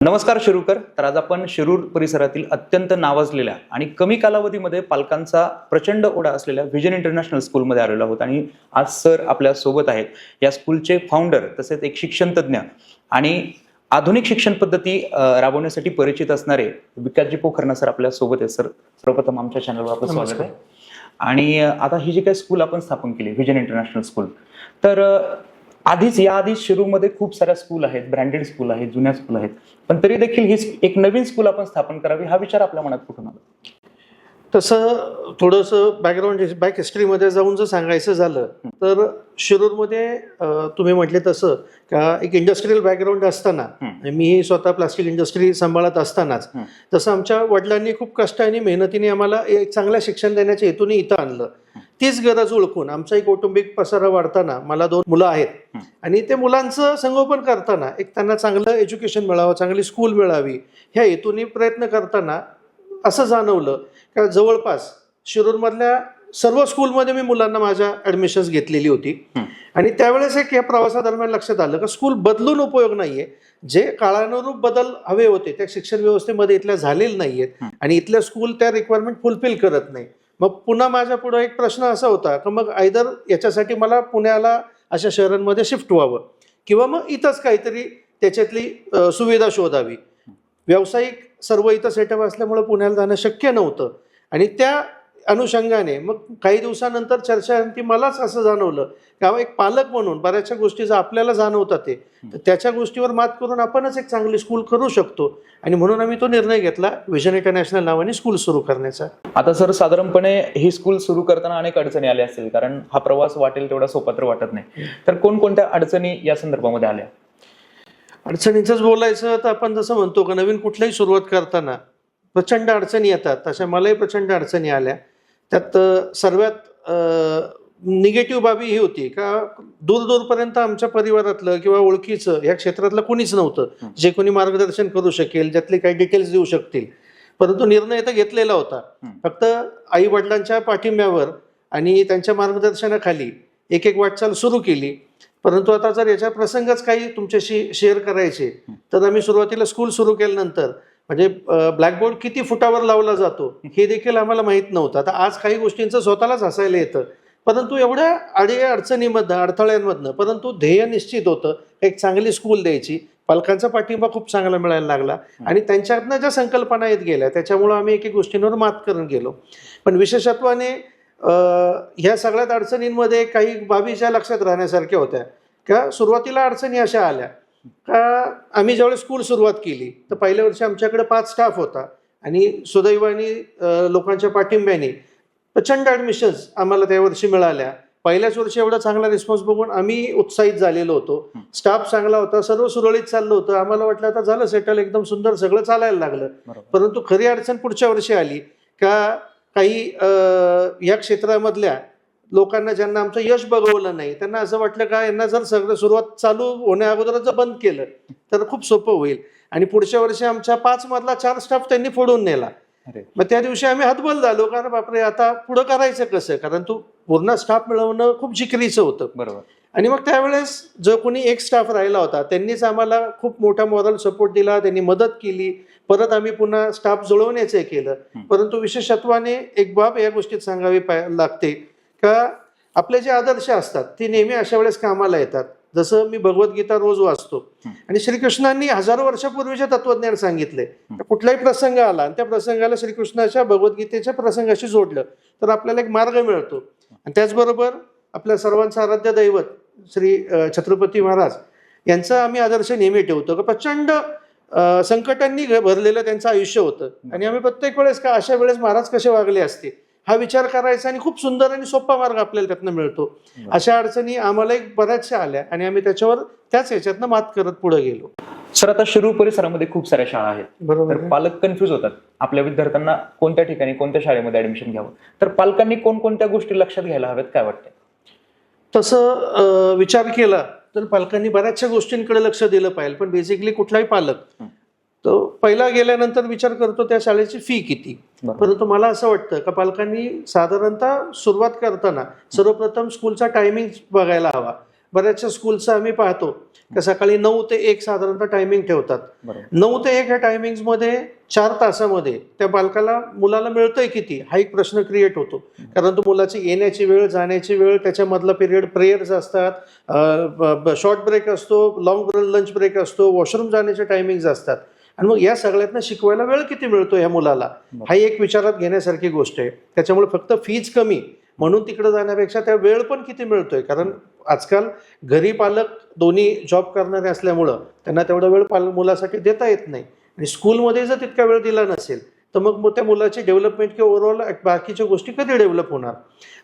नमस्कार शिरूरकर. तर आज आपण शिरूर परिसरातील अत्यंत नावाजलेल्या आणि कमी कालावधीमध्ये पालकांचा प्रचंड ओढा असलेल्या व्हिजन इंटरनॅशनल स्कूलमध्ये आलेलो आहोत आणि आज सर आपल्या सोबत आहेत. या स्कूलचे फाउंडर तसेच एक शिक्षण तज्ज्ञ आणि आधुनिक शिक्षण पद्धती राबवण्यासाठी परिचित असणारे विकासजी पोखरना सर आपल्या सोबत आहेत. सर, सर्वप्रथम आमच्या चॅनलवर आपलं स्वागत आहे. आणि आता ही जी काही स्कूल आपण स्थापन केली व्हिजन इंटरनॅशनल स्कूल, तर याआधी शिरूरमध्ये खूप साऱ्या स्कूल आहेत, ब्रँडेड स्कूल आहेत, जुन्या स्कूल आहेत, पण तरी देखील ही एक नवीन स्कूल आपण स्थापन करावी हा विचार आपल्या मनात कुठून आला? तसं थोडंसं बॅक हिस्ट्रीमध्ये जाऊन जर सांगायचं झालं तर शिरूरमध्ये तुम्ही म्हटले तसं का एक इंडस्ट्रियल बॅकग्राऊंड असताना, मी स्वतः प्लास्टिक इंडस्ट्री सांभाळत असतानाच तसं आमच्या वडिलांनी खूप कष्टाने मेहनतीने आम्हाला एक चांगलं शिक्षण देण्याच्या हेतूने इथं आणलं. तीच गरज ओळखून आमचा एक कौटुंबिक पसारा वाढताना, मला 2 मुलं आहेत आणि ते मुलांचं संगोपन करताना एक त्यांना चांगलं एज्युकेशन मिळावं, चांगली स्कूल मिळावी ह्या हेतूने प्रयत्न करताना असं जाणवलं का जवळपास शिरूरमधल्या सर्व स्कूलमध्ये मी मुलांना माझ्या ॲडमिशन्स घेतलेली होती. आणि त्यावेळेस एक या प्रवासादरम्यान लक्षात आलं का स्कूल बदलून उपयोग नाहीये. जे काळानुरूप बदल हवे होते त्या शिक्षण व्यवस्थेमध्ये इथल्या झालेले नाहीयेत आणि इथल्या स्कूल त्या रिक्वायरमेंट फुलफिल करत नाही. मग पुन्हा माझ्या पुढे एक प्रश्न असा होता की मग आयदर याच्यासाठी मला पुण्याला अशा शहरांमध्ये शिफ्ट व्हावं किंवा मग इथंच काहीतरी त्याच्यातली सुविधा शोधावी. व्यावसायिक सर्व इथं सेटअप असल्यामुळे पुण्याला जाणं शक्य नव्हतं आणि त्या अनुषंगाने मग काही दिवसानंतर चर्चांती मलाच असं जाणवलं की एक पालक म्हणून बऱ्याचशा गोष्टी जर आपल्याला जाणवतात तर त्याच्या गोष्टीवर मात करून आपणच एक चांगली स्कूल करू शकतो आणि म्हणून आम्ही तो निर्णय घेतला व्हिजन इंटरनॅशनल नावाने स्कूल सुरू करण्याचा. आता सर, साधारणपणे ही स्कूल सुरू करताना अनेक अडचणी आल्या असतील, कारण हा प्रवास वाटेल तेवढा सोपा तर वाटत नाही. तर कोणकोणत्या अडचणी या संदर्भामध्ये आल्या? अडचणींचंच बोलायचं तर आपण जसं म्हणतो की नवीन कुठल्याही सुरुवात करताना प्रचंड अडचणी येतात, तशा मलाही प्रचंड अडचणी आल्या. त्यात सर्वात निगेटिव्ह बाबी ही होती का दूरपर्यंत आमच्या परिवारातलं किंवा ओळखीचं ह्या क्षेत्रातलं कोणीच नव्हतं जे कोणी मार्गदर्शन करू शकेल, ज्यातले काही डिटेल्स देऊ शकतील. परंतु निर्णय तर घेतलेला होता. फक्त आई वडिलांच्या पाठिंब्यावर आणि त्यांच्या मार्गदर्शनाखाली एक वाटचाल सुरू केली. परंतु आता जर याच्या प्रसंगच काही तुमच्याशी शेअर करायचे तर आम्ही सुरुवातीला स्कूल सुरू केल्यानंतर म्हणजे ब्लॅकबोर्ड किती फुटावर लावला जातो हे देखील आम्हाला माहीत नव्हतं. आता आज काही गोष्टींचं स्वतःलाच हसायला येतं, परंतु एवढ्या अडचणीमधनं अडथळ्यांमधनं परंतु ध्येय निश्चित होतं एक चांगली स्कूल द्यायची. पालकांचा पाठिंबा खूप चांगला मिळायला लागला आणि त्यांच्यातनं ज्या संकल्पना येत गेल्या त्याच्यामुळं आम्ही एक गोष्टींवर मात करून गेलो. पण विशेषत्वाने ह्या सगळ्यात अडचणींमध्ये काही बाबी ज्या लक्षात राहण्यासारख्या होत्या का सुरुवातीला अडचणी अशा आल्या का आम्ही ज्यावेळेस स्कूल सुरुवात केली तर पहिल्या वर्षी आमच्याकडे 5 स्टाफ होता आणि सुदैवाने लोकांच्या पाठिंब्याने प्रचंड ॲडमिशन्स आम्हाला त्या वर्षी मिळाल्या. पहिल्याच वर्षी एवढा चांगला रिस्पॉन्स बघून आम्ही उत्साहित झालेलो होतो. स्टाफ चांगला होता, सर्व सुरळीत चाललं होतं. आम्हाला वाटलं आता झालं सेटल, एकदम सुंदर सगळं चालायला लागलं. परंतु खरी अडचण पुढच्या वर्षी आली का काही या क्षेत्रामधल्या लोकांना ज्यांना आमचं यश बघवलं नाही त्यांना असं वाटलं का यांना जर सगळं सुरुवात चालू होण्या अगोदरच बंद केलं तर खूप सोपं होईल आणि पुढच्या वर्षी आमच्या 5 मधला 4 स्टाफ त्यांनी फोडून नेला. मग त्या दिवशी आम्ही हतबल झालो कारण बापरे आता पुढं करायचं कसं, कारण तू पूर्ण स्टाफ मिळवणं खूप जिकिरीचं होतं. बरोबर. आणि मग त्यावेळेस जो कोणी एक स्टाफ राहिला होता त्यांनीच आम्हाला खूप मोठा मॉरल सपोर्ट दिला, त्यांनी मदत केली. परत आम्ही पुन्हा स्टाफ जुळवण्याचं केलं. परंतु विशेषत्वाने एक बाब या गोष्टीत सांगावी लागते का आपले जे आदर्श असतात ते नेहमी अशा वेळेस कामाला येतात. जसं मी भगवद्गीता रोज वाचतो आणि श्रीकृष्णांनी हजारो वर्षापूर्वीचे तत्वज्ञान सांगितले. कुठलाही प्रसंग आला आणि त्या प्रसंगाला श्रीकृष्णाच्या भगवद्गीतेच्या प्रसंगाशी जोडलं तर आपल्याला एक मार्ग मिळतो. आणि त्याचबरोबर आपल्या सर्वांचं आराध्य दैवत श्री छत्रपती महाराज यांचा आम्ही आदर्श नेहमी ठेवतो का प्रचंड संकटांनी भरलेलं त्यांचं आयुष्य होतं आणि आम्ही प्रत्येक वेळेस का अशा वेळेस महाराज कसे वागले असते हा विचार करायचा आणि खूप सुंदर आणि सोपा मार्ग आपल्याला त्यातनं मिळतो. अशा अडचणी आम्हाला एक बऱ्याचशा आल्या आणि आम्ही त्याच्यावर त्याच ह्याच्यातनं मात करत पुढे गेलो. सर, आता शिरूर परिसरामध्ये खूप साऱ्या शाळा आहेत. बरोबर. तर पालक कन्फ्युज होतात आपल्या विद्यार्थ्यांना कोणत्या ठिकाणी कोणत्या शाळेमध्ये ऍडमिशन घ्यावं. तर पालकांनी कोणकोणत्या गोष्टी लक्षात घ्यायला हव्यात, काय वाटतं? तसं विचार केला तर पालकांनी बऱ्याचशा गोष्टींकडे लक्ष दिलं पाहिजे. पण बेसिकली कुठलाही पालक तो पहिला गेल्यानंतर विचार करतो त्या शाळेची फी किती. परंतु मला असं वाटतं का पालकांनी साधारणतः सुरुवात करताना सर्वप्रथम स्कूलचा टायमिंग बघायला हवा. बऱ्याचशा स्कूलचं आम्ही पाहतो की सकाळी 9 ते 1 साधारणतः टायमिंग ठेवतात. बरोबर. 9 ते 1 ह्या टायमिंग्समध्ये 4 तासामध्ये त्या मुलाला मिळतंय किती हा एक प्रश्न क्रिएट होतो. कारण तो मुलाची येण्याची वेळ, जाण्याची वेळ, त्याच्यामधला पिरियड, प्रेयर्स असतात, शॉर्ट ब्रेक असतो, लॉंग लंच ब्रेक असतो, वॉशरूम जाण्याचे टायमिंग्स असतात. आणि मग या सगळ्यातनं शिकवायला वेळ किती मिळतो ह्या मुलाला, हा एक विचारात घेण्यासारखी गोष्ट आहे. त्याच्यामुळे फक्त फीज कमी म्हणून तिकडे जाण्यापेक्षा त्या वेळ पण किती मिळतोय, कारण आजकाल घरी पालक दोन्ही जॉब करणारे असल्यामुळं त्यांना तेवढा वेळ मुलासाठी देता येत नाही. आणि स्कूलमध्ये जर तितका वेळ दिला नसेल तर मग त्या मुलाची डेव्हलपमेंट किंवा ओव्हरऑल बाकीच्या गोष्टी कधी डेव्हलप होणार.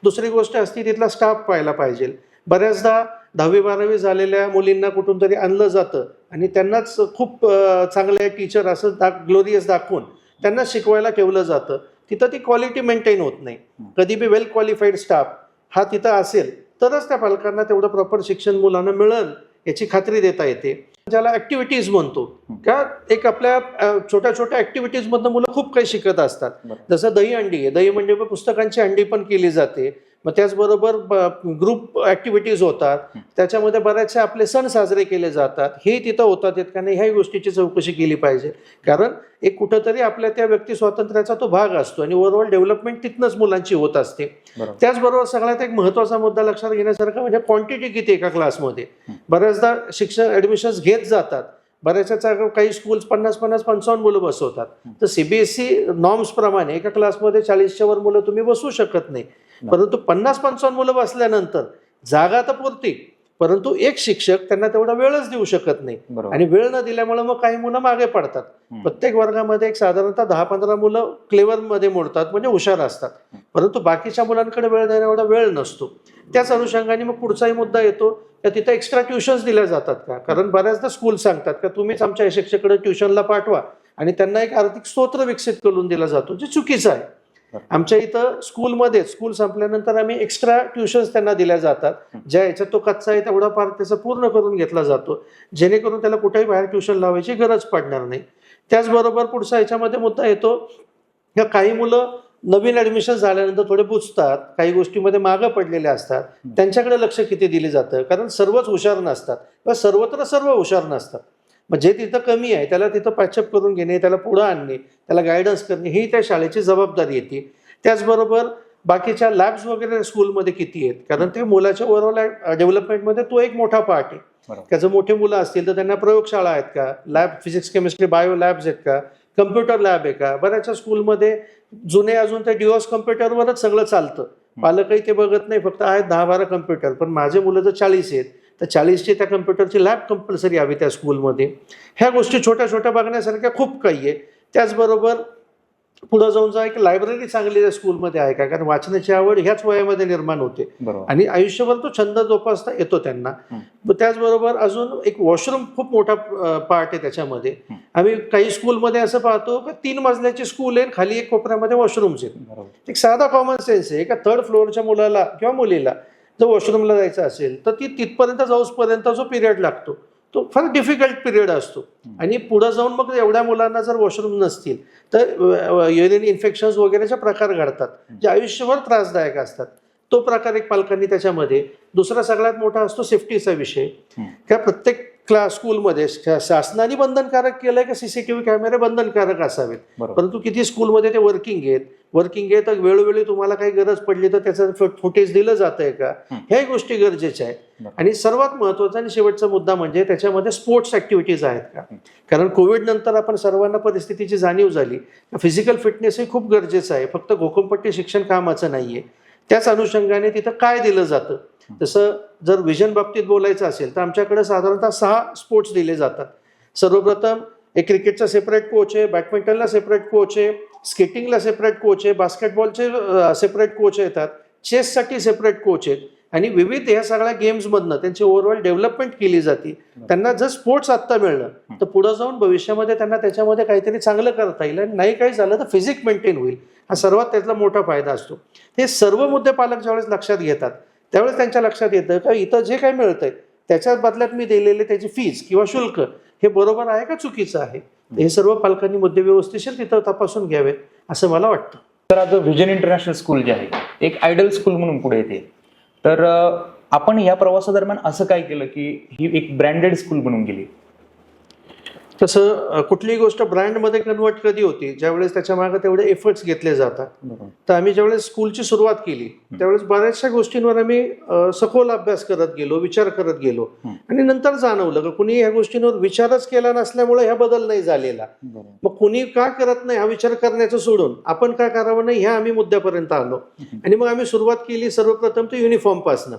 दुसरी गोष्ट असती तिथला स्टाफ पाहायला पाहिजे. बऱ्याचदा 10वी-12वी झालेल्या मुलींना कुठून तरी आणलं जातं आणि त्यांनाच खूप चांगले टीचर असं ग्लोरियस दाखवून त्यांना शिकवायला ठेवलं जातं. तिथं ती क्वालिटी मेंटेन होत नाही. कधी बी वेल क्वालिफाईड स्टाफ हा तिथं असेल तरच त्या पालकांना तेवढं प्रॉपर शिक्षण मुलांना मिळेल याची खात्री देता येते. ज्याला ॲक्टिव्हिटीज म्हणतो का, एक आपल्या छोट्या छोट्या ॲक्टिव्हिटीजमधनं मुलं खूप काही शिकत असतात. जसं दही अंडी आहे, दही म्हणजे पुस्तकांची अंडी पण केली जाते. मग त्याचबरोबर ग्रुप ॲक्टिव्हिटीज होतात, त्याच्यामध्ये बऱ्याचशे आपले सण साजरे केले जातात. हे तिथं होतात का नाही ह्याही गोष्टीची चौकशी केली पाहिजे. कारण एक कुठंतरी आपल्या त्या व्यक्ती स्वातंत्र्याचा तो भाग असतो आणि ओव्हरऑल डेव्हलपमेंट तिथनंच मुलांची होत असते. त्याचबरोबर सगळ्यात एक महत्त्वाचा मुद्दा लक्षात घेण्यासारखा म्हणजे क्वांटिटी किती एका क्लासमध्ये. बऱ्याचदा शिक्षण ॲडमिशन्स घेत जातात, बऱ्याचशा काही स्कूल्स 50-55 मुलं बसवतात. तर CBSE नॉर्म्स प्रमाणे एका क्लासमध्ये 40च्या वर मुलं तुम्ही बसवू शकत नाही. परंतु 50-55 मुलं बसल्यानंतर जागा तर पुरती, परंतु एक शिक्षक त्यांना तेवढा वेळच देऊ शकत नाही. आणि वेळ न दिल्यामुळे मग काही मुलं मागे पडतात. प्रत्येक वर्गामध्ये एक साधारणतः 10-15 मुलं क्लेवर मध्ये मोडतात, म्हणजे हुशार असतात, परंतु बाकीच्या मुलांकडे वेळ देण्या एवढा वेळ नसतो. त्याच अनुषंगाने मग पुढचाही मुद्दा येतो का तिथं एक्स्ट्रा ट्युशन्स दिल्या जातात का. कारण बऱ्याचदा स्कूल सांगतात का तुम्हीच आमच्या शिक्षकाकडे ट्युशनला पाठवा आणि त्यांना एक आर्थिक स्तोत्र विकसित करून दिला जातो, जे चुकीचं आहे. आमच्या इथं स्कूलमध्ये स्कूल संपल्यानंतर आम्ही एक्स्ट्रा ट्युशन्स त्यांना दिल्या जातात, ज्या याच्यात तो कच्चा आहे तेवढा पार्ट त्याचा पूर्ण करून घेतला जातो, जेणेकरून त्याला कुठेही बाहेर ट्युशन लावायची गरज पडणार नाही. त्याचबरोबर पुढचा याच्यामध्ये मुद्दा येतो की काही मुलं नवीन ॲडमिशन झाल्यानंतर थोडे बुजतात, काही गोष्टीमध्ये मागं पडलेले असतात, त्यांच्याकडे लक्ष किती दिले जातं. कारण सर्वच हुशार नसतात किंवा सर्वत्र सर्व हुशार नसतात. मग जे तिथं कमी आहे त्याला तिथं पॅचअप करून घेणे, त्याला पुढं आणणे, त्याला गायडन्स करणे ही त्या शाळेची जबाबदारी येते. त्याचबरोबर बाकीच्या लॅब्स वगैरे स्कूलमध्ये किती आहेत, कारण ते मुलाच्या ओव्हरऑल डेव्हलपमेंटमध्ये तो एक मोठा पार्ट आहे. त्याचं मोठे मुलं असतील तर त्यांना प्रयोगशाळा आहेत का, lab physics chemistry bio labs आहेत का, कम्प्युटर लॅब आहे का. बऱ्याचशा स्कूलमध्ये जुने अजून त्या डिओस कम्प्युटरवरच सगळं चालतं. पालकही ते बघत नाही, फक्त आहेत 10-12 कम्प्युटर, पण माझे मुलं जर 40 आहेत तर 40ची त्या कम्प्युटरची लॅब कंपल्सरी हवी त्या स्कूलमध्ये. ह्या गोष्टी छोट्या छोट्या बघण्यासारख्या खूप काही आहे. त्याचबरोबर पुढे जाऊन जा एक लायब्ररी चांगली त्या स्कूलमध्ये आहे का, कारण वाचनाची आवड ह्याच वयामध्ये निर्माण होते आणि आयुष्यभर तो छंद जोपासता येतो त्यांना. त्याचबरोबर अजून एक वॉशरूम खूप मोठा पार्ट आहे त्याच्यामध्ये. आम्ही काही स्कूलमध्ये असं पाहतो की 3 मजल्याची स्कूल आहे, खाली एक कोपऱ्यामध्ये वॉशरूम्स आहेत. एक साधा कॉमन सेन्स आहे का 3rd फ्लोअरच्या मुलाला किंवा मुलीला जर वॉशरूमला जायचं असेल तर ती तिथपर्यंत जाऊसपर्यंत जो पिरियड लागतो तो फार डिफिकल्ट पिरियड असतो. आणि पुढे जाऊन मग एवढ्या मुलांना जर वॉशरूम नसतील तर युरिनरी इन्फेक्शन्स वगैरेचे प्रकार घडतात, जे आयुष्यभर त्रासदायक असतात. तो प्रकार एक पालकांनी त्याच्यामध्ये. दुसरा सगळ्यात मोठा असतो सेफ्टीचा विषय. त्या प्रत्येक स्कूलमध्ये शासनाने बंधनकारक केलंय का CCTV कॅमेरे बंधनकारक असावेत, परंतु किती स्कूलमध्ये ते वर्किंग आहे तर वेळोवेळी तुम्हाला काही गरज पडली तर त्याचं फुटेज दिलं जातंय का, ह्याही गोष्टी गरजेच्या आहेत. आणि सर्वात महत्त्वाचा आणि शेवटचा मुद्दा म्हणजे त्याच्यामध्ये स्पोर्ट्स ॲक्टिव्हिटीज आहेत का. कारण कोविड नंतर आपण सर्वांना परिस्थितीची जाणीव झाली, फिजिकल फिटनेस हे खूप गरजेचं आहे, फक्त घोकमपट्टी शिक्षण कामाचं नाहीये. त्याच अनुषंगाने तिथं काय दिलं जातं. तसं जर विजन बाबतीत बोलायचं असेल तर आमच्याकडे साधारणतः 6 स्पोर्ट्स दिले जातात. सर्वप्रथम एक क्रिकेटचा सेपरेट कोच आहे, बॅडमिंटनला सेपरेट कोच आहे, स्केटिंगला सेपरेट कोच आहे, बास्केटबॉलचे सेपरेट कोच येतात, चेससाठी सेपरेट कोच आहेत आणि विविध ह्या सगळ्या गेम्समधनं त्यांची ओव्हरऑल डेव्हलपमेंट केली जाते. त्यांना जर स्पोर्ट्स आत्ता मिळलं तर पुढे जाऊन भविष्यामध्ये त्यांना त्याच्यामध्ये काहीतरी चांगलं करता येईल आणि नाही काही झालं तर फिजिक मेंटेन होईल. हा सर्वात त्यातला मोठा फायदा असतो. हे सर्व मुद्दे पालक ज्यावेळेस लक्षात घेतात त्यावेळेस त्यांच्या लक्षात येतं का इथं जे काही मिळतंय त्याच्या बदल्यात मी दिलेले त्याची फीज किंवा शुल्क हे बरोबर आहे का चुकीचं आहे. हे सर्व पालकांनी मुद्दे व्यवस्थिशीर तिथं तपासून घ्यावेत असं मला वाटतं. तर आज व्हिजन इंटरनॅशनल स्कूल जे आहे एक आयडल स्कूल म्हणून पुढे येते. तर आपण या प्रवासादरम्यान असं काय केलं की ही एक ब्रँडेड स्कूल बनून गेली? तसं कुठलीही गोष्ट ब्रँडमध्ये कन्वर्ट कधी होती, ज्यावेळेस त्याच्या मागे तेवढे एफर्ट्स घेतले जातात. तर आम्ही ज्यावेळेस स्कूलची सुरुवात केली त्यावेळेस बऱ्याचशा गोष्टींवर आम्ही सखोल अभ्यास करत गेलो, विचार करत गेलो आणि नंतर जाणवलं की कुणी ह्या गोष्टींवर विचारच केला नसल्यामुळे हा बदल नाही झालेला. मग कुणी का करत नाही हा विचार करण्याचं सोडून आपण का करावं नाही ह्या आम्ही मुद्द्यापर्यंत आलो. आणि मग आम्ही सुरुवात केली सर्वप्रथम तो युनिफॉर्म पासनं.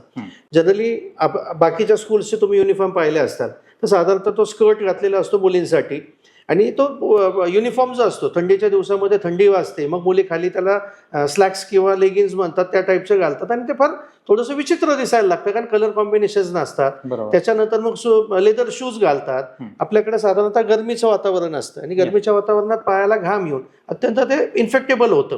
जनरली बाकीच्या स्कूल्सचे तुम्ही युनिफॉर्म पाहिले असतात तर साधारणतः तो स्कर्ट घातलेला असतो मुलींसाठी आणि तो युनिफॉर्म जो असतो थंडीच्या दिवसामध्ये थंडी वाजते, मग मुली खाली त्याला स्लॅक्स किंवा लेगिन्स म्हणतात त्या टाईपचे घालतात आणि ते फार थोडंसं विचित्र दिसायला लागतं कारण कलर कॉम्बिनेशन नसतात. त्याच्यानंतर मग लेदर शूज घालतात. आपल्याकडे साधारणतः गरमीचं वातावरण असतं आणि गरमीच्या वातावरणात पायाला घाम येऊन अत्यंत ते इन्फेक्टेबल होतं.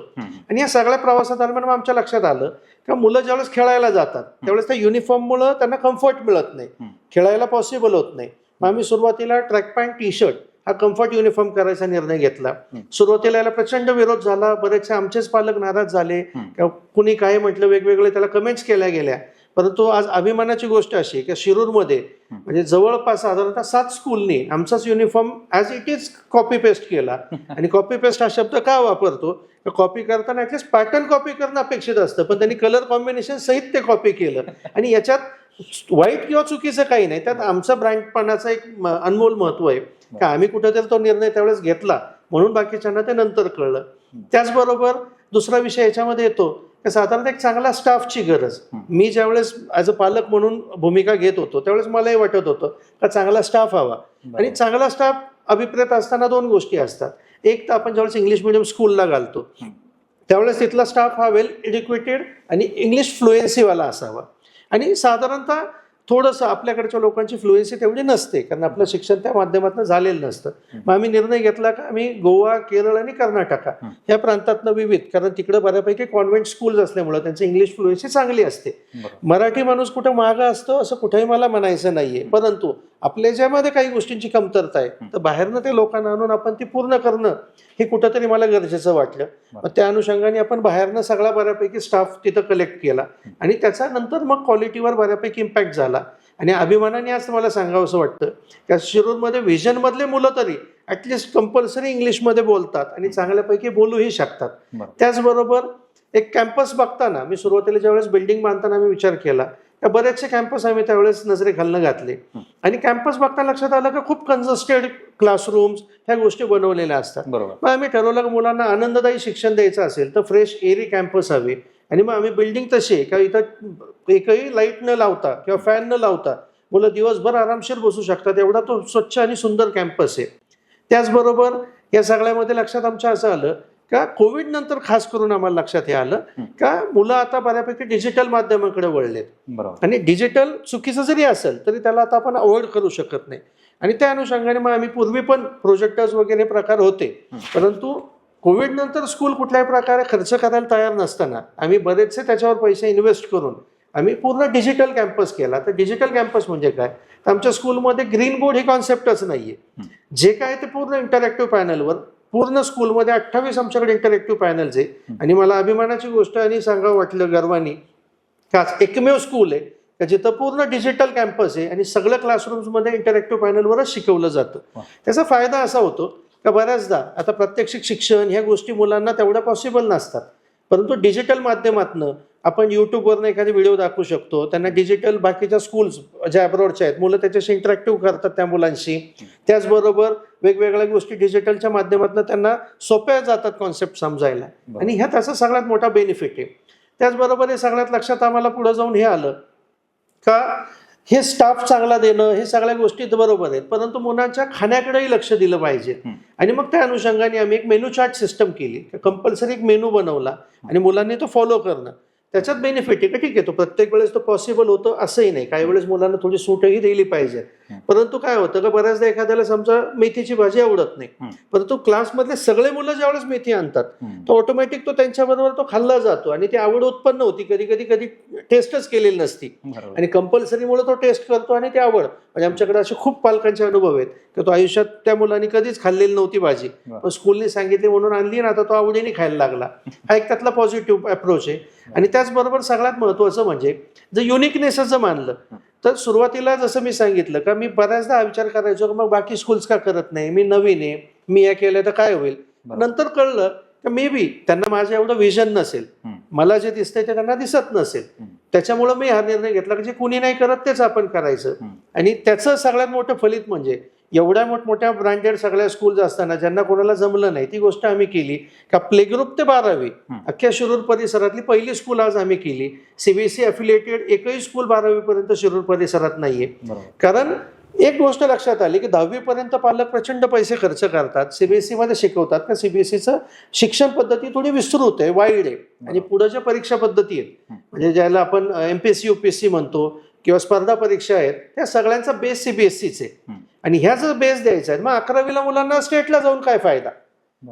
आणि या सगळ्या प्रवासादरम्यान मग आमच्या लक्षात आलं का मुलं ज्यावेळेस खेळायला जातात त्यावेळेस त्या युनिफॉर्ममुळे त्यांना कम्फर्ट मिळत नाही, खेळायला पॉसिबल होत नाही. मग आम्ही सुरुवातीला ट्रॅक पॅन्ट टी शर्ट हा कम्फर्ट युनिफॉर्म करायचा निर्णय घेतला. सुरुवातीला याला प्रचंड विरोध झाला, बरेचसे आमचेच पालक नाराज झाले, कुणी काय म्हटलं, वेगवेगळे त्याला कमेंट्स केल्या गेल्या. परंतु आज अभिमानाची गोष्ट अशी की शिरूरमध्ये म्हणजे जवळपास साधारणतः 7 स्कूलनी आमचाच uniform as it is copy paste केला. आणि कॉपी पेस्ट हा शब्द का वापरतो, कॉपी करताना ॲटलीस्ट पॅटर्न कॉपी करणं अपेक्षित असतं, पण त्यांनी कलर कॉम्बिनेशन सहित ते कॉपी केलं. आणि याच्यात वाईट किंवा चुकीचं काही नाही, त्यात आमचं ब्रँडपणाचं एक अनमोल महत्व आहे का आम्ही कुठेतरी तो निर्णय त्यावेळेस घेतला म्हणून बाकीच्यांना ते नंतर कळलं. त्याचबरोबर दुसरा विषय याच्यामध्ये येतो की साधारणतः एक चांगला स्टाफची गरज. मी ज्यावेळेस ॲज अ पालक म्हणून भूमिका घेत होतो त्यावेळेस मलाही वाटत होतं का चांगला स्टाफ हवा. आणि चांगला स्टाफ अभिप्रेत असताना 2 गोष्टी असतात. एक तर आपण ज्यावेळेस इंग्लिश मिडियम स्कूलला घालतो त्यावेळेस तिथला स्टाफ हा वेल एज्युकेटेड आणि इंग्लिश फ्लुएन्सीवाला असावा. आणि साधारणतः थोडंसं आपल्याकडच्या लोकांची फ्लुएन्सी तेवढी नसते कारण आपलं शिक्षण त्या माध्यमातून झालेलं नसतं. मग आम्ही निर्णय घेतला का आम्ही गोवा, केरळ आणि कर्नाटका या प्रांतातनं विविध, कारण तिकडे बऱ्यापैकी कॉन्व्हेंट स्कूल्स असल्यामुळे त्यांची इंग्लिश फ्लुएन्सी चांगली असते. मराठी माणूस कुठं मागं असतो असं कुठेही मला म्हणायचं नाहीये, परंतु आपल्या ज्यामध्ये काही गोष्टींची कमतरता आहे तर बाहेरनं ते लोकांना आणून आपण ती पूर्ण करणं हे कुठंतरी मला गरजेचं वाटलं. मग त्या अनुषंगाने आपण बाहेरनं सगळा बऱ्यापैकी स्टाफ तिथं कलेक्ट केला आणि त्याचा नंतर मग क्वालिटीवर बऱ्यापैकी इम्पॅक्ट झाला. आणि अभिमानाने आज मला सांगावं असं वाटतं की शिरूरमध्ये व्हिजनमधले मुलं तरी ॲटलिस्ट कंपल्सरी इंग्लिशमध्ये बोलतात आणि चांगल्यापैकी बोलूही शकतात. त्याचबरोबर एक कॅम्पस बघताना मी सुरुवातीला ज्यावेळेस बिल्डिंग बांधताना आम्ही विचार केला त्या बरेचसे कॅम्पस आम्ही त्यावेळेस नजरे घालणं घातले आणि कॅम्पस बघताना लक्षात आलं की खूप कंजस्टेड क्लासरूम्स ह्या गोष्टी बनवलेल्या असतात. मग आम्ही ठरवलं की मुलांना आनंददायी शिक्षण द्यायचं असेल तर फ्रेश एअरी कॅम्पस हवे. आणि मग आम्ही बिल्डिंग तशी आहे का इथं एकही लाईट न लावता किंवा फॅन न लावता मुलं दिवसभर आरामशीर बसू शकतात एवढा तो स्वच्छ आणि सुंदर कॅम्पस आहे. त्याचबरोबर या सगळ्यामध्ये लक्षात आमच्या असं आलं का कोविड नंतर खास करून आम्हाला लक्षात हे आलं का मुलं आता बऱ्यापैकी डिजिटल माध्यमाकडे वळलेत. आणि डिजिटल चुकीचं जरी असेल तरी त्याला आता आपण अवॉइड करू शकत नाही. आणि त्या अनुषंगाने मग आम्ही पूर्वी पण प्रोजेक्टर्स वगैरे प्रकार होते, परंतु कोविड नंतर स्कूल कुठल्याही प्रकारे खर्च करायला तयार नसताना आम्ही बरेचसे त्याच्यावर पैसे इन्व्हेस्ट करून आम्ही पूर्ण डिजिटल कॅम्पस केला. तर डिजिटल कॅम्पस म्हणजे काय, तर आमच्या स्कूलमध्ये ग्रीन बोर्ड ही कॉन्सेप्टच नाहीये. जे काय ते पूर्ण इंटरॅक्टिव्ह पॅनलवर पूर्ण स्कूलमध्ये 28 आमच्याकडे इंटरॅक्टिव्ह पॅनल्स आहे. आणि मला अभिमानाची गोष्ट आणि सांगावं वाटलं गर्वानी का एकमेव स्कूल आहे का जिथं पूर्ण डिजिटल कॅम्पस आहे आणि सगळ्या क्लासरूम्समध्ये इंटरॅक्टिव्ह पॅनलवरच शिकवलं जातं. त्याचा फायदा असा होतो का बऱ्याचदा आता प्रात्यक्षिक शिक्षण ह्या गोष्टी मुलांना तेवढ्या पॉसिबल नसतात, परंतु डिजिटल माध्यमातनं आपण युट्यूबवरनं एखादी व्हिडिओ दाखवू शकतो. त्यांना डिजिटल बाकीच्या स्कूल्स ज्या अब्रॉडच्या आहेत मुलं त्याच्याशी इंटरॅक्टिव्ह करतात त्या मुलांशी. त्याचबरोबर वेगवेगळ्या गोष्टी डिजिटलच्या माध्यमातून त्यांना सोप्या जातात कॉन्सेप्ट समजायला आणि ह्या त्याचा सगळ्यात मोठा बेनिफिट आहे. त्याचबरोबर हे सगळ्यात लक्षात आम्हाला पुढे जाऊन हे आलं का हे स्टाफ चांगला देणं हे सगळ्या गोष्टी बरोबर आहेत, परंतु मुलांच्या खाण्याकडेही लक्ष दिलं पाहिजे. आणि मग त्या अनुषंगाने आम्ही एक मेनू चार्ट सिस्टम केली, कंपल्सरी एक मेनू बनवला आणि मुलांनी तो फॉलो करणं. त्याच्यात बेनिफिट आहे का ठीक आहे तो प्रत्येक वेळेस तो पॉसिबल होतो असंही नाही, काही वेळेस मुलांना थोडी सूटही दिली पाहिजे. परंतु काय होतं का बऱ्याचदा एखाद्याला समजा मेथीची भाजी आवडत नाही, परंतु क्लासमधले सगळे मुलं ज्यावेळेस मेथी आणतात तो ऑटोमॅटिक तो त्यांच्याबरोबर तो खाल्ला जातो आणि ती आवड उत्पन्न होती. कधी टेस्टच केलेली नसती आणि कंपल्सरीमुळे तो टेस्ट करतो आणि ती आवड. म्हणजे आमच्याकडे असे खूप पालकांचे अनुभव आहेत की तो आयुष्यात त्या मुलांनी कधीच खाल्लेली नव्हती भाजी, पण स्कूलने सांगितली म्हणून आणली ना, आता तो आवडीने खायला लागला. हा एक त्यातला पॉझिटिव्ह अप्रोच आहे. आणि त्याचबरोबर सगळ्यात महत्वाचं म्हणजे जर युनिकनेस जर मानलं तर सुरुवातीला जसं मी सांगितलं का मी बऱ्याचदा हा विचार करायचो की मग बाकी स्कूल्स का करत नाही, मी नवीन आहे, मी या केलं तर काय होईल. नंतर कळलं की मे बी त्यांना माझं एवढं विजन नसेल, मला जे दिसतंय ते त्यांना दिसत नसेल. त्याच्यामुळे मी हा निर्णय घेतला की जे कुणी नाही करत तेच आपण करायचं. आणि त्याचं सगळ्यात मोठं फलित म्हणजे एवढ्या मोठमोठ्या ब्रँडेड सगळ्या स्कूल्स असताना ज्यांना कोणाला जमलं नाही ती गोष्ट आम्ही केली का प्ले ग्रुप ते 12वी अख्ख्या शिरूर परिसरातली पहिली स्कूल आज आम्ही केली. सीबीएसई अफिलिएटेड एकही स्कूल 12वी पर्यंत शिरूर परिसरात नाहीये. कारण एक गोष्ट लक्षात आली की 10वी पर्यंत पालक प्रचंड पैसे खर्च करतात, सीबीएसई मध्ये शिकवतात का सीबीएसईचं शिक्षण पद्धती थोडी विस्तृत आहे, वाईड आहे. आणि पुढे ज्या परीक्षा पद्धती आहेत म्हणजे ज्याला आपण एमपीएससी युपीएससी म्हणतो किंवा स्पर्धा परीक्षा आहेत त्या सगळ्यांचा बेस सीबीएसईच आहे. आणि ह्या जर बेस द्यायचा आहे मग 11वीला मुलांना स्टेटला जाऊन काय फायदा.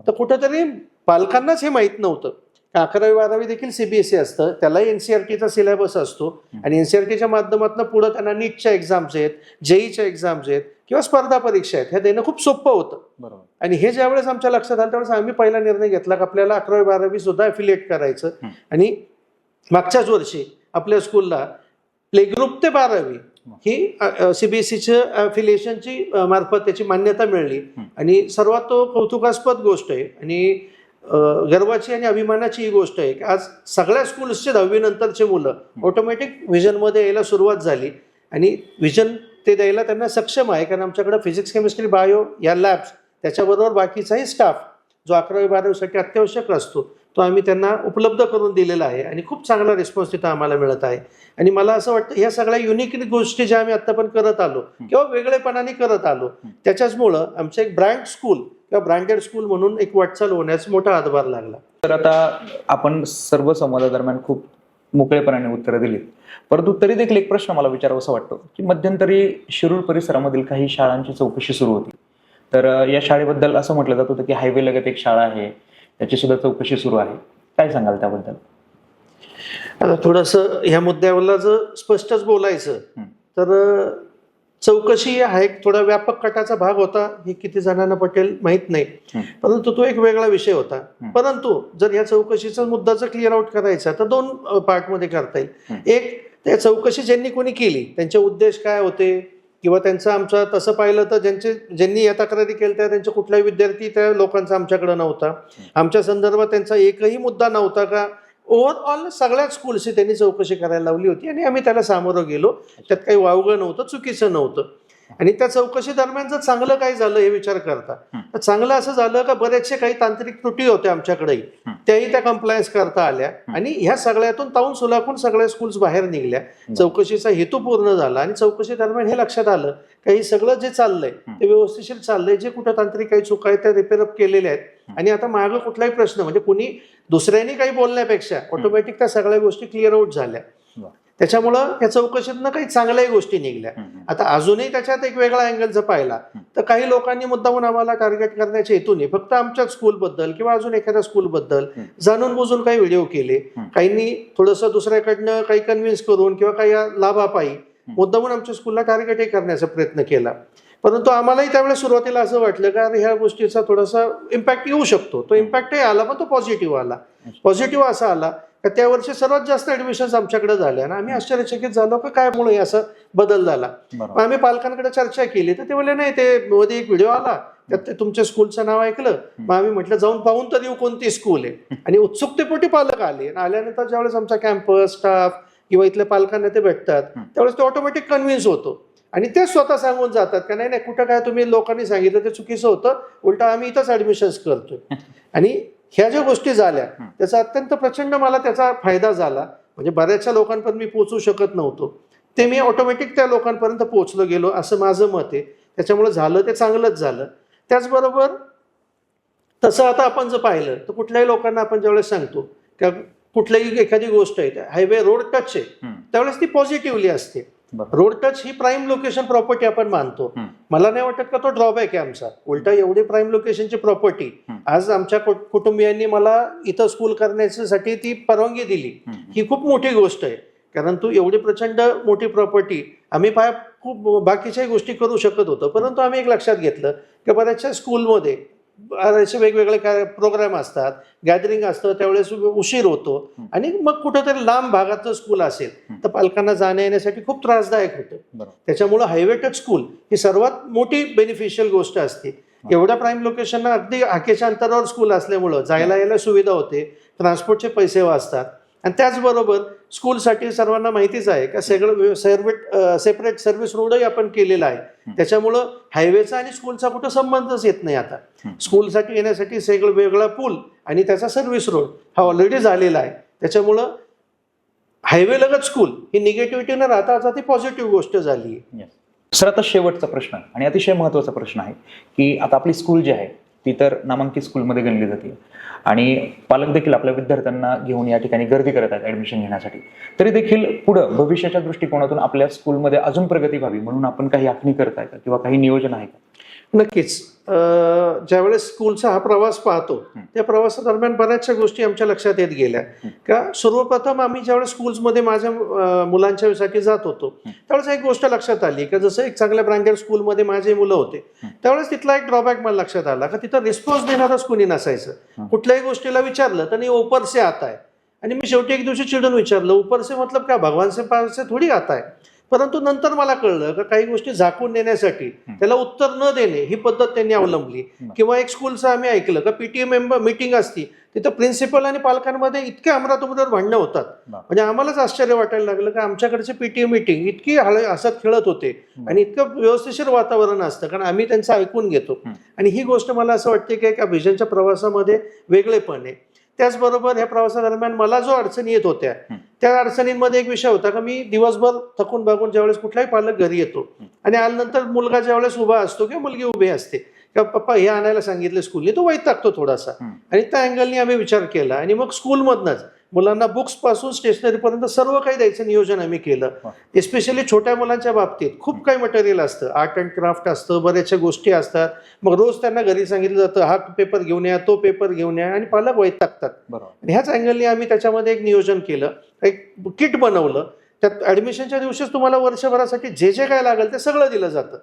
तर कुठेतरी पालकांनाच हे माहीत नव्हतं. 11वी 12वी देखील सीबीएसई असतं, त्यालाही एनसीईआरटीचा सिलेबस असतो आणि एनसीईआरटीच्या माध्यमातून पुढे त्यांना नीटच्या एक्झाम्स आहेत, जेईच्या एक्झाम्स आहेत किंवा स्पर्धा परीक्षा आहेत, हे देणं खूप सोपं होतं. आणि हे ज्यावेळेस आमच्या लक्षात आलं त्यावेळेस आम्ही पहिला निर्णय घेतला की आपल्याला 11वी 12वी सुद्धा अफिलिएट करायचं. आणि मागच्याच वर्षी आपल्या स्कूलला प्ले ग्रुप ते 12वी ही सीबीएसईच्या अफिलिएशनची मार्फत त्याची मान्यता मिळाली. आणि सर्वात तो कौतुकास्पद गोष्ट आहे आणि गर्वाची आणि अभिमानाची ही गोष्ट आहे की आज सगळ्या स्कूल्सचे 10वी नंतरचे मुलं ऑटोमॅटिक व्हिजनमध्ये यायला सुरुवात झाली. आणि व्हिजन ते द्यायला त्यांना सक्षम आहे कारण आमच्याकडे फिजिक्स केमिस्ट्री बायो या लॅब्स त्याच्याबरोबर बाकीचाही स्टाफ जो 11वी 12वीसाठी अत्यावश्यक असतो तो आम्ही त्यांना उपलब्ध करून दिलेला आहे. आणि खूप चांगला रिस्पॉन्स तिथं आम्हाला मिळत आहे. आणि मला असं वाटतं ह्या सगळ्या युनिक गोष्टी ज्या आम्ही आत्तापर्यंत करत आलो किंवा वेगळेपणाने करत आलो त्याच्याचमुळं आमचं एक ब्रँड स्कूल किंवा ब्रँडेड स्कूल म्हणून एक वाटचाल होण्यास मोठा हातभार लागला. तर आता आपण सर्व संवादादरम्यान खूप मोकळेपणाने उत्तरं दिलीत, परंतु तरी देखील एक प्रश्न मला विचारावासा वाटतो की मध्यंतरी शिरूर परिसरामधील काही शाळांची चौकशी सुरू होती. तर या शाळेबद्दल असं म्हटलं जात होतं की हायवे लगत एक शाळा आहे, त्याची सुद्धा चौकशी सुरू आहे. काय सांगाल त्याबद्दल? आता थोडंसं ह्या मुद्द्यावरला जर स्पष्टच बोलायचं तर चौकशी हा एक थोडा व्यापक गटाचा भाग होता, हे किती जणांना पटेल माहित नाही, परंतु तो एक वेगळा विषय होता. परंतु जर या चौकशीचा मुद्दा जर क्लिअर आउट करायचा तर 2 पार्टमध्ये करता येईल. एक, त्या चौकशी ज्यांनी कोणी केली त्यांचे उद्देश काय होते किंवा त्यांचं आमचं तसं पाहिलं तर ज्यांनी या तक्रारी केल्या त्यांचे कुठलाही विद्यार्थी त्या लोकांचा आमच्याकडे नव्हता, आमच्या संदर्भात त्यांचा एकही मुद्दा नव्हता का ओव्हरऑल सगळ्याच स्कूल्सची त्यांनी चौकशी करायला लावली होती आणि आम्ही त्याला सामोरं गेलो. त्यात काही वावगं नव्हतं, चुकीचं नव्हतं. आणि त्या चौकशी दरम्यान जर चांगलं काय झालं हे विचार करता तर चांगलं असं झालं का बरेचसे काही तांत्रिक त्रुटी होत्या आमच्याकडेही, त्याही त्या कंप्लायन्स करता आल्या आणि ह्या सगळ्यातून ताऊन सुलाखून सगळ्या स्कूल्स बाहेर निघल्या. चौकशीचा हेतू पूर्ण झाला आणि चौकशी दरम्यान हे लक्षात आलं का हे सगळं जे चाललंय ते व्यवस्थिशीर चाललंय, जे कुठं तांत्रिक काही चुका आहेत त्या रिपेअर अप केलेल्या आहेत. आणि आता मागं कुठलाही प्रश्न म्हणजे कुणी दुसऱ्यांनी काही बोलण्यापेक्षा ऑटोमॅटिक त्या सगळ्या गोष्टी क्लिअर आउट झाल्या. त्याच्यामुळं या चौकशीतनं काही चांगल्याही गोष्टी निघल्या. आता अजूनही त्याच्यात एक वेगळा अँगल जर पाहिला तर काही लोकांनी मुद्दामून आम्हाला टार्गेट करण्याच्या हेतूने फक्त आमच्याच स्कूलबद्दल किंवा अजून एखाद्या स्कूलबद्दल जाणून बुजून काही व्हिडिओ केले, काहींनी थोडंसं दुसऱ्याकडनं काही कन्व्हिन्स करून किंवा काही लाभापायी मुद्दामून आमच्या स्कूलला टार्गेटही करण्याचा प्रयत्न केला. परंतु आम्हालाही त्यावेळेस सुरुवातीला असं वाटलं का ह्या गोष्टीचा थोडासा इम्पॅक्ट येऊ शकतो. तो इम्पॅक्टही आला पण तो पॉझिटिव्ह आला. पॉझिटिव्ह असा आला का त्या वर्षी सर्वात जास्त ऍडमिशन्स आमच्याकडे झाल्या आणि आम्ही आश्चर्यचकित झालो का काय मुळे असं बदल झाला. आम्ही पालकांकडे चर्चा केली तर ते बोलले नाही, ते मध्ये एक व्हिडिओ आला त्यात ते तुमच्या स्कूलचं नाव ऐकलं, मग आम्ही म्हटलं जाऊन पाहून तर येऊ कोणती स्कूल आहे. आणि उत्सुकतेपोटी पालक आले. आल्यानंतर ज्यावेळेस आमचा कॅम्पस स्टाफ किंवा इथल्या पालकांना ते भेटतात त्यावेळेस ते ऑटोमॅटिक कन्व्हिन्स होतो आणि ते स्वतः सांगून जातात का नाही कुठं काय तुम्ही लोकांनी सांगितलं ते चुकीचं होतं, उलटा आम्ही इथंच ऍडमिशन्स करतोय. आणि ह्या ज्या गोष्टी झाल्या त्याचा अत्यंत प्रचंड मला त्याचा फायदा झाला. म्हणजे बऱ्याचशा लोकांपर्यंत मी पोहोचू शकत नव्हतो, ते मी ऑटोमॅटिक त्या लोकांपर्यंत पोहोचलो गेलो असं माझं मत आहे. त्याच्यामुळे झालं ते चांगलंच झालं. त्याचबरोबर तसं आता आपण जर पाहिलं तर कुठल्याही लोकांना आपण ज्यावेळेस सांगतो की कुठल्याही एखादी गोष्ट आहे हायवे रोड टच आहे त्यावेळेस ती पॉझिटिव्हली असते. बरं. रोड टच ही प्राईम लोकेशन प्रॉपर्टी आपण मानतो. मला नाही वाटत का तो ड्रॉबॅक आहे आमचा. उलटा एवढी प्राईम लोकेशनची प्रॉपर्टी आज आमच्या कुटुंबियांनी मला इथं स्कूल करण्यासाठी ती परवानगी दिली, ही खूप मोठी गोष्ट आहे. कारण तू एवढी प्रचंड मोठी प्रॉपर्टी आम्ही खूप बाकीच्याही गोष्टी करू शकत होतो, परंतु आम्ही एक लक्षात घेतलं की बऱ्याचशा स्कूलमध्ये असे वेगवेगळे प्रोग्राम असतात, गॅदरिंग असतं, त्यावेळेस उशीर होतो आणि मग कुठेतरी लांब भागाचं स्कूल असेल तर पालकांना जाण्या येण्यासाठी खूप त्रासदायक होतं. त्याच्यामुळे हायवे टच स्कूल ही सर्वात मोठी बेनिफिशियल गोष्ट असते. एवढ्या प्राईम लोकेशनला अगदी हाकेच्या अंतरावर स्कूल असल्यामुळं जायला यायला सुविधा होते, ट्रान्सपोर्टचे पैसे वाचतात. आणि त्याचबरोबर स्कूलसाठी सर्वांना माहितीच आहे का सगळं सेपरेट सर्व्हिस रोडही आपण केलेला आहे. त्याच्यामुळं हायवेचा आणि स्कूलचा कुठं संबंधच येत नाही. आता स्कूलसाठी येण्यासाठी सगळं वेगळा पूल आणि त्याचा सर्व्हिस रोड हा ऑलरेडी झालेला आहे. त्याच्यामुळं हायवे लगत स्कूल ही निगेटिव्हिटी न राहता आता ती पॉझिटिव्ह गोष्ट झाली आहे. सर, आता शेवटचा प्रश्न आणि अतिशय महत्त्वाचा प्रश्न आहे की आता आपली स्कूल जी आहे ती तर नामांकित स्कूलमध्ये गणली जाते आणि पालक देखील आपल्या विद्यार्थ्यांना घेऊन या ठिकाणी गर्दी करत आहेत ऍडमिशन घेण्यासाठी. तरी देखील पुढं भविष्याच्या दृष्टिकोनातून आपल्या स्कूलमध्ये अजून प्रगती व्हावी म्हणून आपण काही आखणी करताय का किंवा काही नियोजन आहे का? नक्कीच. ज्यावेळेस स्कूलचा हा प्रवास पाहतो त्या प्रवासादरम्यान बऱ्याचशा गोष्टी आमच्या लक्षात येत गेल्या. का सर्वप्रथम आम्ही ज्यावेळेस स्कूल्समध्ये माझ्या मुलांच्यासाठी जात होतो त्यावेळेस एक गोष्ट लक्षात आली की जसं एक चांगल्या ब्रँडेड स्कूलमध्ये माझे मुलं होते त्यावेळेस तिथला एक ड्रॉबॅक मला लक्षात आला का तिथं रिस्पॉन्स देणारच कुणी नसायचं. कुठल्याही गोष्टीला विचारलं तर नाही ऊपर से आता है. आणि मी शेवटी एक दिवशी चिडून विचारलं ऊपर से मतलब क्या भगवान से पास से थोडी आता है. परंतु नंतर मला कळलं की काही गोष्टी झाकून देण्यासाठी त्याला उत्तर न देणे ही पद्धत त्यांनी अवलंबली. किंवा एक स्कूलचं आम्ही ऐकलं का पीटीए मेंबर मीटिंग असती तिथं प्रिन्सिपल आणि पालकांमध्ये इतके अमरातुमरात भांडणं होतात. म्हणजे आम्हालाच आश्चर्य वाटायला लागलं की आमच्याकडचे पीटीए मीटिंग इतकी हसत खेळत होते आणि इतकं व्यवस्थिशीर वातावरण असतं कारण आम्ही त्यांचं ऐकून घेतो. आणि ही गोष्ट मला असं वाटते की एका व्हिजनच्या प्रवासामध्ये वेगळेपण आहे. त्याचबरोबर ह्या प्रवासादरम्यान मला जो अडचणी येत होत्या त्या अडचणींमध्ये एक विषय होता का मी दिवसभर थकून भागून ज्यावेळेस कुठलाही पालक घरी येतो आणि आल्यानंतर मुलगा ज्यावेळेस उभा असतो किंवा मुलगी उभी असते का पप्पा हे आणायला सांगितले स्कूलने, तो वैतागतो थोडासा. आणि त्या अँगलनी आम्ही विचार केला आणि मग स्कूलमधनंच मुलांना बुक्स पासून स्टेशनरीपर्यंत सर्व काही द्यायचं नियोजन आम्ही केलं. एस्पेशली छोट्या मुलांच्या बाबतीत खूप काही मटेरियल असतं, आर्ट अँड क्राफ्ट असतं, बऱ्याचशा गोष्टी असतात. मग रोज त्यांना घरी सांगितलं जातं हा पेपर घेऊन या, तो पेपर घेऊन या आणि पालक वैतागतात. आणि ह्याच अँगलनी आम्ही त्याच्यामध्ये एक नियोजन केलं, एक किट बनवलं. त्यात ऍडमिशनच्या दिवशीच तुम्हाला वर्षभरासाठी जे जे काय लागेल ते सगळं दिलं जातं.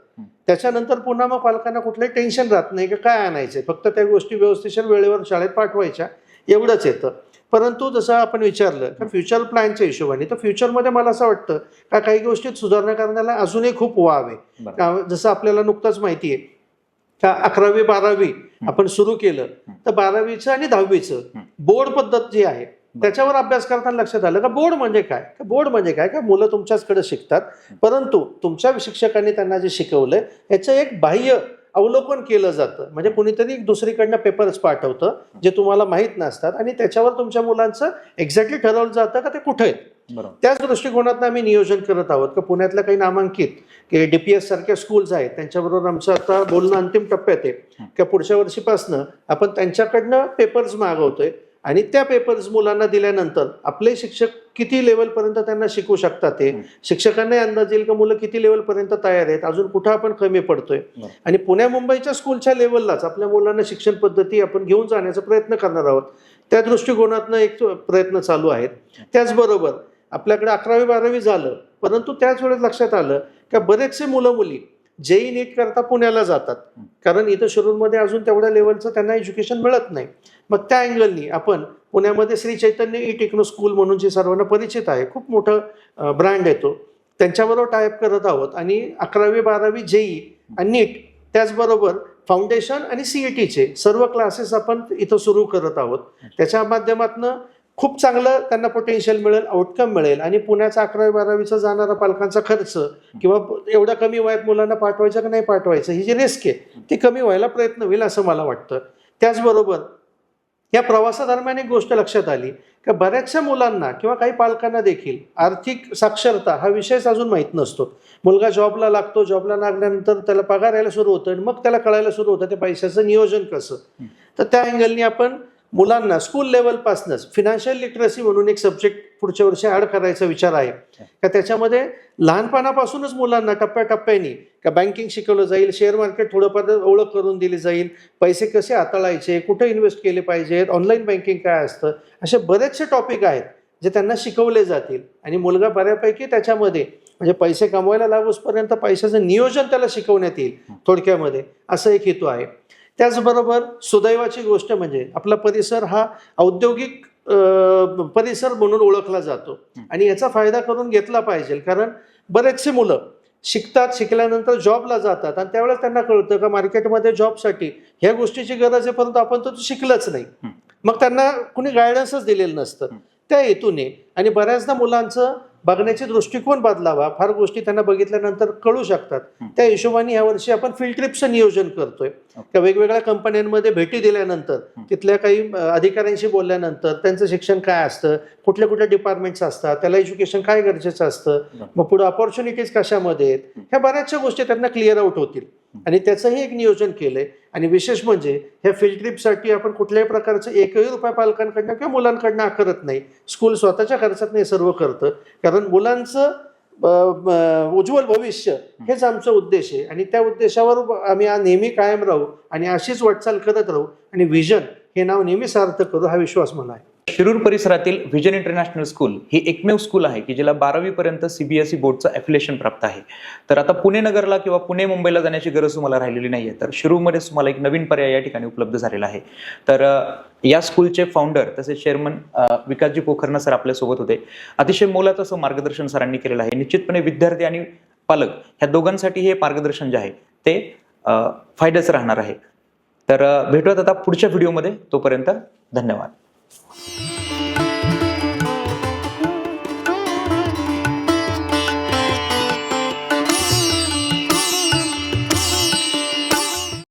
त्याच्यानंतर पुन्हा मग पालकांना कुठलंही टेन्शन राहत नाही की काय आणायचंय, फक्त त्या गोष्टी व्यवस्थिशीर वेळेवर शाळेत पाठवायच्या एवढंच येतं. परंतु जसं आपण विचारलं तर फ्युचर प्लॅनच्या हिशोबाने तर फ्युचरमध्ये मला असं वाटतं का काही गोष्टीत सुधारणा करण्याला अजूनही खूप वाव आहे. जसं आपल्याला नुकतंच माहिती आहे का 11वी 12वी आपण सुरू केलं तर 12वीचं आणि 10वीचं बोर्ड पद्धत जी आहे त्याच्यावर अभ्यास करताना लक्षात आलं का बोर्ड म्हणजे काय. बोर्ड म्हणजे काय का मुलं तुमच्याचकडे शिकतात परंतु तुमच्या शिक्षकांनी त्यांना जे शिकवलंय याचं एक बाह्य अवलोकन केलं जातं. म्हणजे कुणीतरी दुसरीकडनं पेपर्स पाठवतं जे तुम्हाला माहीत नसतात आणि त्याच्यावर तुमच्या मुलांचं एक्झॅक्टली ठरवलं जातं का ते कुठे आहेत. त्याच दृष्टिकोनातून आम्ही नियोजन करत आहोत का पुण्यातल्या काही नामांकित DPS सारख्या स्कूल्स आहेत त्यांच्याबरोबर आमचं आता बोलणं अंतिम टप्प्यात आहे की पुढच्या वर्षीपासनं आपण त्यांच्याकडनं पेपर्स मागवतोय आणि त्या पेपर्स मुलांना दिल्यानंतर आपले शिक्षक किती लेवलपर्यंत त्यांना शिकवू शकतात ते शिक्षकांनाही अंदाज येईल का मुलं किती लेवलपर्यंत तयार आहेत, अजून कुठं आपण कमी पडतोय. आणि पुण्या मुंबईच्या स्कूलच्या लेवललाच आपल्या मुलांना शिक्षण पद्धती आपण घेऊन जाण्याचा प्रयत्न करणार आहोत. त्या दृष्टिकोनातनं एक प्रयत्न चालू आहेत. त्याचबरोबर आपल्याकडे 11वी 12वी झालं परंतु त्याच वेळेस लक्षात आलं का बरेचसे मुलं मुली JEE नीट करता पुण्याला जातात कारण इथं शिरूरमध्ये अजून तेवढ्या लेवलचं त्यांना एज्युकेशन मिळत नाही. मग त्या अँगलनी आपण पुण्यामध्ये श्री चैतन्य टेक्नो स्कूल म्हणून जे सर्वांना परिचित आहे, खूप मोठं ब्रँड येतो, त्यांच्याबरोबर टायअप करत आहोत आणि 11वी 12वी JEE आणि नीट त्याचबरोबर फाउंडेशन आणि CETचे सर्व क्लासेस आपण इथं सुरू करत आहोत. त्याच्या माध्यमातून खूप चांगलं त्यांना पोटेन्शियल मिळेल, आउटकम मिळेल आणि पुण्याचा 11वी 12वीचा जाणारा पालकांचा खर्च किंवा एवढ्या कमी वयात मुलांना पाठवायचं की नाही पाठवायचं ही जी रिस्क आहे ती कमी व्हायला प्रयत्न होईल असं मला वाटतं. त्याचबरोबर या प्रवासादरम्यान एक गोष्ट लक्षात आली की बऱ्याचशा मुलांना किंवा काही पालकांना देखील आर्थिक साक्षरता हा विषयच अजून माहीत नसतो. मुलगा जॉबला लागतो, जॉबला लागल्यानंतर त्याला पगार यायला सुरू होतं आणि मग त्याला कळायला सुरू होतं ते पैशाचं नियोजन कसं. तर त्या अँगलनी आपण मुलांना स्कूल लेवलपासूनच फिनान्शियल लिटरसी म्हणून एक सब्जेक्ट पुढच्या वर्षी ॲड करायचा विचार आहे का त्याच्यामध्ये लहानपणापासूनच मुलांना टप्प्याटप्प्याने का बँकिंग शिकवलं जाईल, शेअर मार्केट थोडंफार ओळख करून दिली जाईल, पैसे कसे हाताळायचे, कुठे इन्व्हेस्ट केले पाहिजेत, ऑनलाईन बँकिंग काय असतं, असे बरेचसे टॉपिक आहेत जे त्यांना शिकवले जातील आणि मुलगा बऱ्यापैकी त्याच्यामध्ये म्हणजे पैसे कमवायला लागूसपर्यंत पैशाचं नियोजन त्याला शिकवण्यात येईल थोडक्यामध्ये, असं एक हेतू आहे. त्याचबरोबर सुदैवाची गोष्ट म्हणजे आपला परिसर हा औद्योगिक परिसर म्हणून ओळखला जातो आणि याचा फायदा करून घेतला पाहिजे. कारण बरेचसे मुलं शिकतात, शिकल्यानंतर जॉबला जातात आणि त्यावेळेस त्यांना कळतं का मार्केटमध्ये जॉबसाठी ह्या गोष्टीची गरज आहे, परंतु आपण तो शिकलंच नाही. मग त्यांना कुणी गायडन्सच दिलेलं नसतं. त्या हेतूने आणि बऱ्याचदा मुलांचं बघण्याचे दृष्टिकोन बदलावा, फार गोष्टी त्यांना बघितल्यानंतर कळू शकतात. त्या हिशोबाने यावर्षी आपण फील्ड ट्रिपचं नियोजन करतोय. त्या वेगवेगळ्या कंपन्यांमध्ये भेटी दिल्यानंतर, तिथल्या काही अधिकाऱ्यांशी बोलल्यानंतर त्यांचं शिक्षण काय असतं, कुठल्या कुठल्या डिपार्टमेंट्स असतात, त्याला एज्युकेशन काय गरजेचं असतं, मग पुढे ऑपॉर्च्युनिटीज कशामध्ये आहेत, ह्या बऱ्याचशा गोष्टी त्यांना क्लिअर आउट होतील आणि त्याचंही एक नियोजन केलंय. आणि विशेष म्हणजे ह्या फील्ड ट्रिपसाठी आपण कुठल्याही प्रकारचं एकही रुपया पालकांकडनं किंवा मुलांकडनं आकारत नाही. स्कूल स्वतःच्या खर्चात हे सर्व करतं, कारण मुलांचं उज्ज्वल भविष्य हेच आमचा उद्देश आहे आणि त्या उद्देशावर आम्ही नेहमी कायम राहू आणि अशीच वाटचाल करत राहू आणि व्हिजन हे नाव नेहमी सार्थक करू, हा विश्वास मला आहे. शिरूर परिसरातील व्हिजन इंटरनॅशनल स्कूल ही एकमेव स्कूल आहे की जिला 12वी पर्यंत CBSE बोर्डचं ॲफिलिएशन प्राप्त आहे. तर आता पुणे नगरला किंवा पुणे मुंबईला जाण्याची गरज तुम्हाला राहिलेली नाही आहे, तर शिरूरमध्येच तुम्हाला एक नवीन पर्याय या ठिकाणी उपलब्ध झालेला आहे. तर या स्कूलचे फाउंडर तसेच चेअरमन विकासजी पोखरना सर आपल्यासोबत होते. अतिशय मोलाचं असं मार्गदर्शन सरांनी केलेलं आहे. निश्चितपणे विद्यार्थी आणि पालक ह्या दोघांसाठी हे मार्गदर्शन जे आहे ते फायद्याचं राहणार आहे. तर भेटूयात आता पुढच्या व्हिडिओमध्ये. तोपर्यंत धन्यवाद.